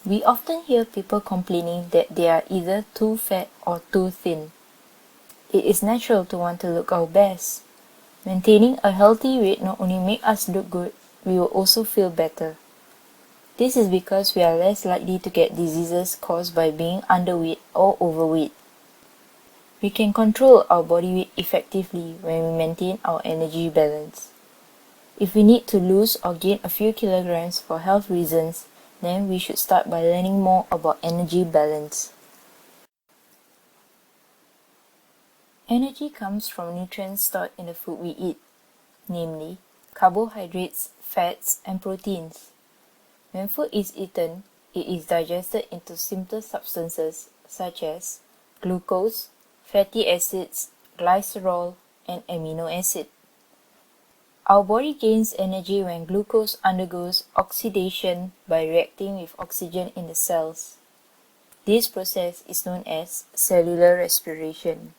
We often hear people complaining that they are either too fat or too thin. It is natural to want to look our best. Maintaining a healthy weight not only makes us look good, we will also feel better. This is because we are less likely to get diseases caused by being underweight or overweight. We can control our body weight effectively when we maintain our energy balance. If we need to lose or gain a few kilograms for health reasons, then we should start by learning more about energy balance. Energy comes from nutrients stored in the food we eat, namely carbohydrates, fats, and proteins. When food is eaten, it is digested into simpler substances such as glucose, fatty acids, glycerol, and amino acid. Our body gains energy when glucose undergoes oxidation by reacting with oxygen in the cells. This process is known as cellular respiration.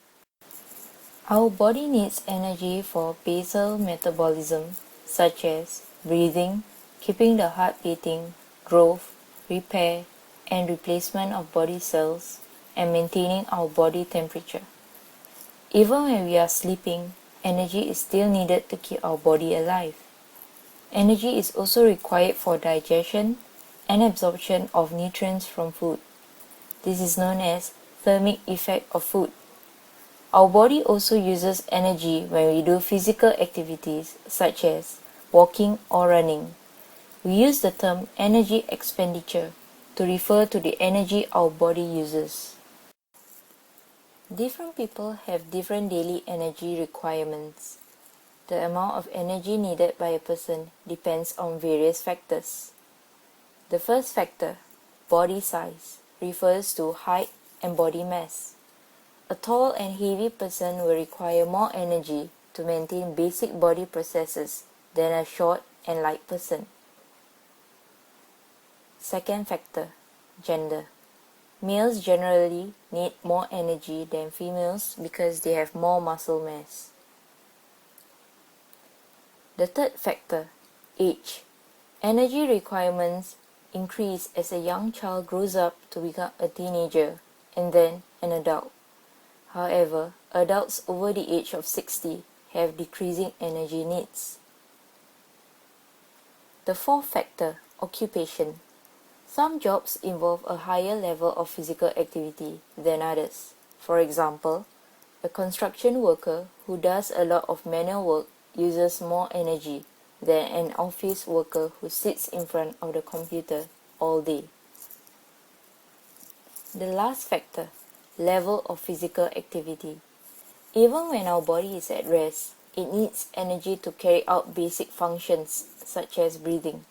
Our body needs energy for basal metabolism, such as breathing, keeping the heart beating, growth, repair, and replacement of body cells, and maintaining our body temperature. Even when we are sleeping, energy is still needed to keep our body alive. Energy is also required for digestion and absorption of nutrients from food. This is known as thermic effect of food. Our body also uses energy when we do physical activities such as walking or running. We use the term energy expenditure to refer to the energy our body uses. Different people have different daily energy requirements. The amount of energy needed by a person depends on various factors. The first factor, body size, refers to height and body mass. A tall and heavy person will require more energy to maintain basic body processes than a short and light person. Second factor, gender. Males generally need more energy than females because they have more muscle mass. The third factor, age. Energy requirements increase as a young child grows up to become a teenager and then an adult. However, adults over the age of 60 have decreasing energy needs. The fourth factor, occupation. Some jobs involve a higher level of physical activity than others. For example, a construction worker who does a lot of manual work uses more energy than an office worker who sits in front of the computer all day. The last factor, level of physical activity. Even when our body is at rest, it needs energy to carry out basic functions such as breathing.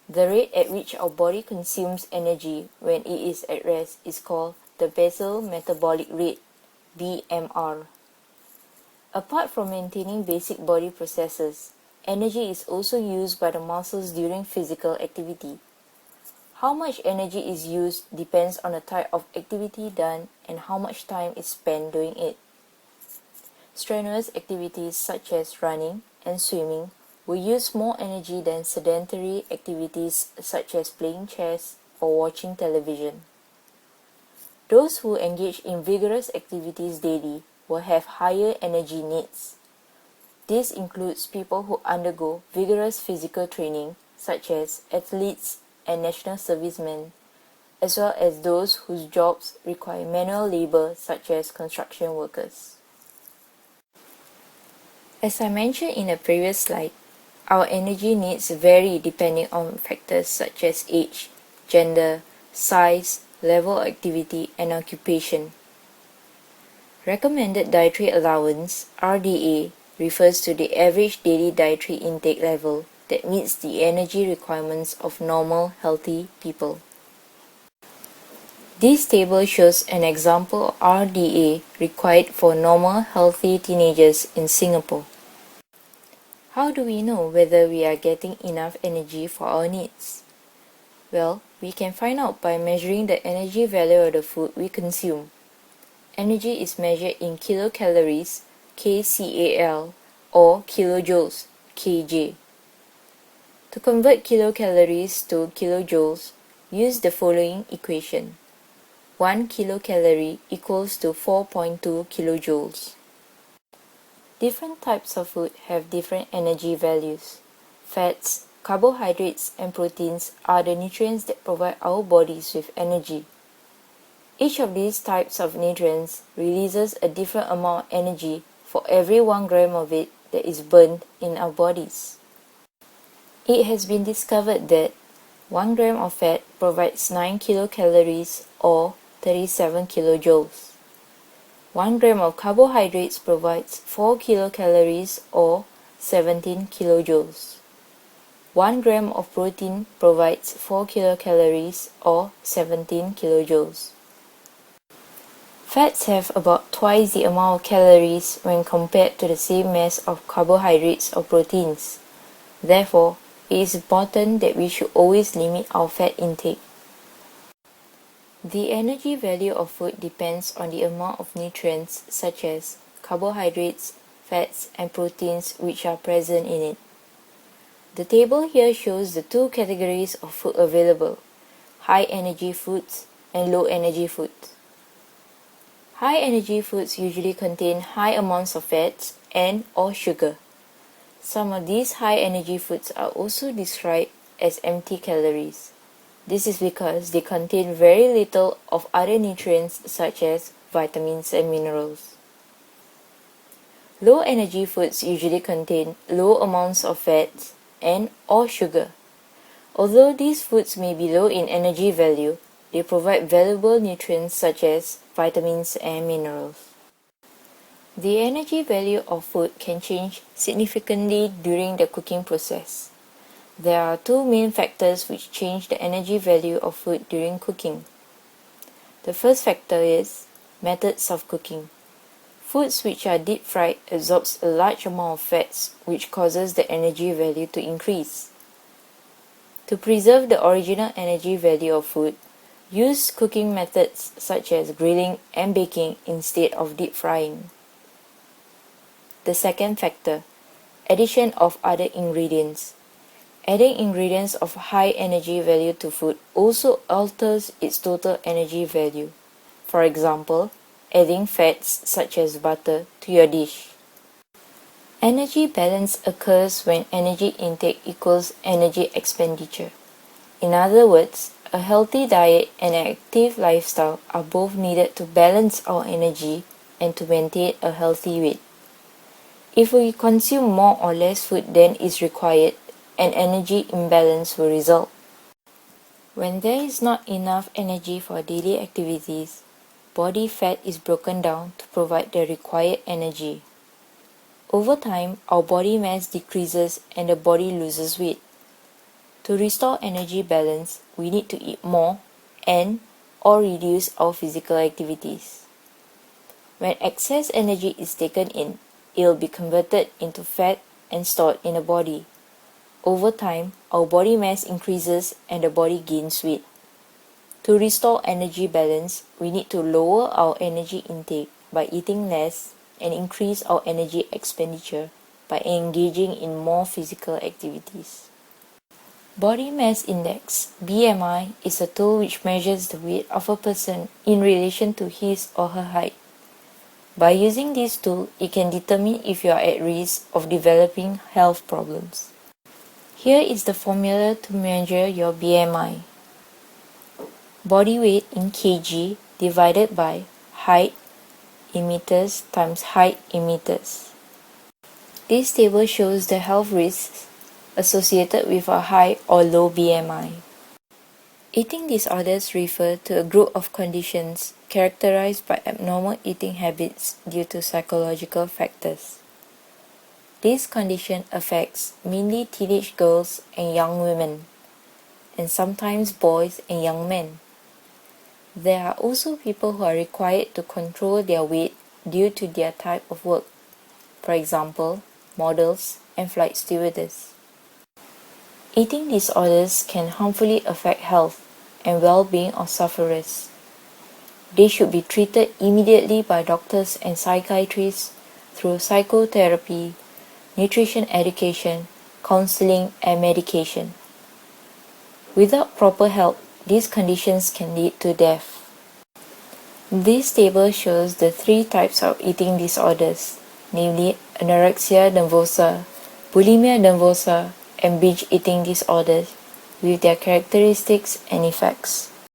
The rate at which our body consumes energy when it is at rest is called the basal metabolic rate, BMR. Apart from maintaining basic body processes, energy is also used by the muscles during physical activity. How much energy is used depends on the type of activity done and how much time is spent doing it. Strenuous activities such as running and swimming will use more energy than sedentary activities such as playing chess or watching television. Those who engage in vigorous activities daily will have higher energy needs. This includes people who undergo vigorous physical training such as athletes and national servicemen, as well as those whose jobs require manual labor such as construction workers. As I mentioned in a previous slide, our energy needs vary depending on factors such as age, gender, size, level of activity, and occupation. Recommended dietary allowance, RDA, refers to the average daily dietary intake level that meets the energy requirements of normal, healthy people. This table shows an example of RDA required for normal, healthy teenagers in Singapore. How do we know whether we are getting enough energy for our needs? Well, we can find out by measuring the energy value of the food we consume. Energy is measured in kilocalories, KCAL, or kilojoules, KJ. To convert kilocalories to kilojoules, use the following equation. 1 kilocalorie equals to 4.2 kilojoules. Different types of food have different energy values. Fats, carbohydrates, and proteins are the nutrients that provide our bodies with energy. Each of these types of nutrients releases a different amount of energy for every 1 gram of it that is burned in our bodies. It has been discovered that 1 gram of fat provides 9 kilocalories or 37 kilojoules. 1 gram of carbohydrates provides 4 kilocalories or 17 kilojoules. 1 gram of protein provides 4 kilocalories or 17 kilojoules. Fats have about twice the amount of calories when compared to the same mass of carbohydrates or proteins. Therefore, it is important that we should always limit our fat intake. The energy value of food depends on the amount of nutrients such as carbohydrates, fats, and proteins which are present in it. The table here shows the two categories of food available: high energy foods and low energy foods. High energy foods usually contain high amounts of fats and/or sugar. Some of these high energy foods are also described as empty calories. This is because they contain very little of other nutrients such as vitamins and minerals. Low energy foods usually contain low amounts of fats and/or sugar. Although these foods may be low in energy value, they provide valuable nutrients such as vitamins and minerals. The energy value of food can change significantly during the cooking process. There are two main factors which change the energy value of food during cooking. The first factor is methods of cooking. Foods which are deep fried absorbs a large amount of fats, which causes the energy value to increase. To preserve the original energy value of food, use cooking methods such as grilling and baking instead of deep frying. The second factor, addition of other ingredients. Adding ingredients of high energy value to food also alters its total energy value. For example, adding fats such as butter to your dish. Energy balance occurs when energy intake equals energy expenditure. In other words, a healthy diet and an active lifestyle are both needed to balance our energy and to maintain a healthy weight. If we consume more or less food than is required, an energy imbalance will result. When there is not enough energy for daily activities, body fat is broken down to provide the required energy. Over time, our body mass decreases and the body loses weight. To restore energy balance, we need to eat more and/or reduce our physical activities. When excess energy is taken in, it will be converted into fat and stored in the body. Over time, our body mass increases and the body gains weight. To restore energy balance, we need to lower our energy intake by eating less and increase our energy expenditure by engaging in more physical activities. Body Mass Index (BMI) is a tool which measures the weight of a person in relation to his or her height. By using this tool, it can determine if you are at risk of developing health problems. Here is the formula to measure your BMI. Body weight in kg divided by height in meters times height in meters. This table shows the health risks associated with a high or low BMI. Eating disorders refer to a group of conditions characterized by abnormal eating habits due to psychological factors. This condition affects mainly teenage girls and young women, and sometimes boys and young men. There are also people who are required to control their weight due to their type of work, for example, models and flight stewardess. Eating disorders can harmfully affect health and well-being of sufferers. They should be treated immediately by doctors and psychiatrists through psychotherapy, nutrition education, counseling, and medication. Without proper help, these conditions can lead to death. This table shows the 3 types of eating disorders, namely anorexia nervosa, bulimia nervosa, and binge eating disorders, with their characteristics and effects.